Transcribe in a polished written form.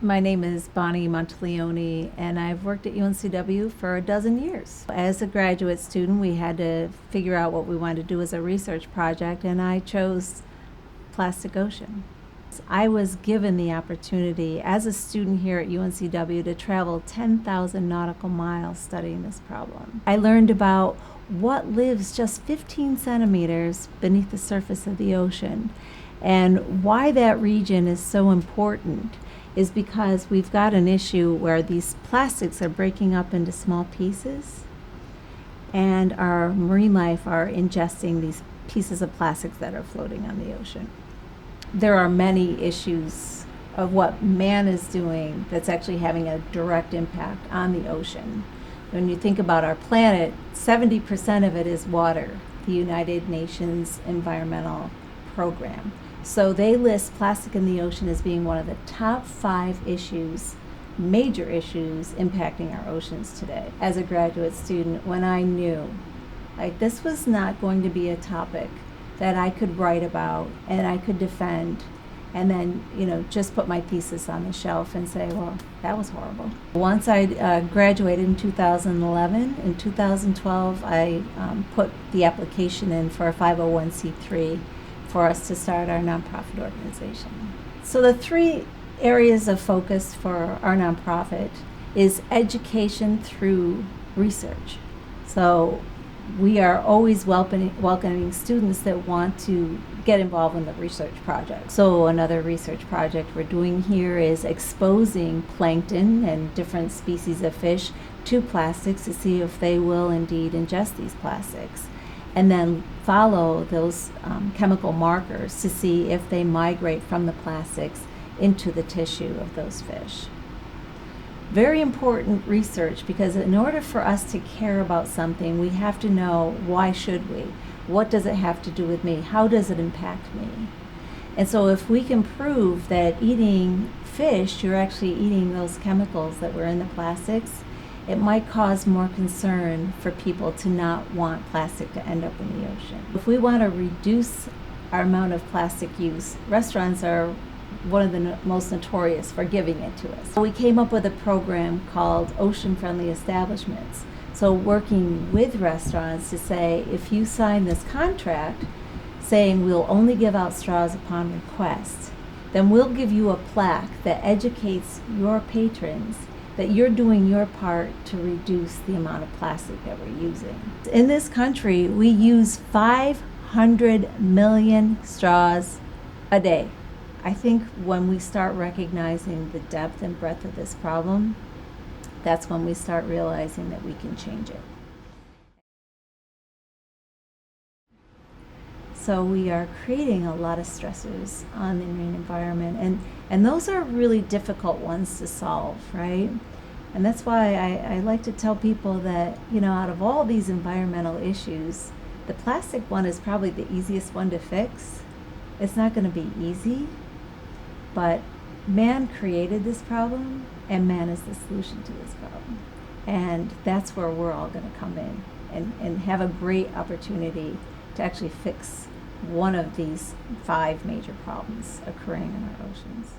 My name is Bonnie Monteleone, and I've worked at UNCW for a dozen years. As a graduate student, we had to figure out what we wanted to do as a research project, and I chose Plastic Ocean. I was given the opportunity as a student here at UNCW to travel 10,000 nautical miles studying this problem. I learned about what lives just 15 centimeters beneath the surface of the ocean, and why that region is so important is because we've got an issue where these plastics are breaking up into small pieces, and our marine life are ingesting these pieces of plastics that are floating on the ocean. There are many issues of what man is doing that's actually having a direct impact on the ocean. When you think about our planet, 70% of it is water, the United Nations Environmental Program. So they list plastic in the ocean as being one of the top 5 issues, major issues impacting our oceans today. As a graduate student, when I knew this was not going to be a topic that I could write about and I could defend and then just put my thesis on the shelf and say, well, that was horrible. Once I graduated in 2011, in 2012 I put the application in for a 501c3 for us to start our nonprofit organization. So the 3 areas of focus for our nonprofit is education through research. So we are always welcoming students that want to get involved in the research project. So another research project we're doing here is exposing plankton and different species of fish to plastics to see if they will indeed ingest these plastics, and then follow those chemical markers to see if they migrate from the plastics into the tissue of those fish. Very important research, because in order for us to care about something, we have to know, why should we? What does it have to do with me? How does it impact me? And so if we can prove that eating fish, you're actually eating those chemicals that were in the plastics, it might cause more concern for people to not want plastic to end up in the ocean. If we want to reduce our amount of plastic use, restaurants are one of the most notorious for giving it to us. We came up with a program called Ocean Friendly Establishments. So working with restaurants to say, if you sign this contract saying we'll only give out straws upon request, then we'll give you a plaque that educates your patrons that you're doing your part to reduce the amount of plastic that we're using. In this country, we use 500 million straws a day. I think when we start recognizing the depth and breadth of this problem, that's when we start realizing that we can change it. So we are creating a lot of stressors on the marine environment, and those are really difficult ones to solve, right? And that's why I like to tell people that, out of all these environmental issues, the plastic one is probably the easiest one to fix. It's not going to be easy, but man created this problem, and man is the solution to this problem. And that's where we're all going to come in and have a great opportunity to actually fix one of these 5 major problems occurring in our oceans.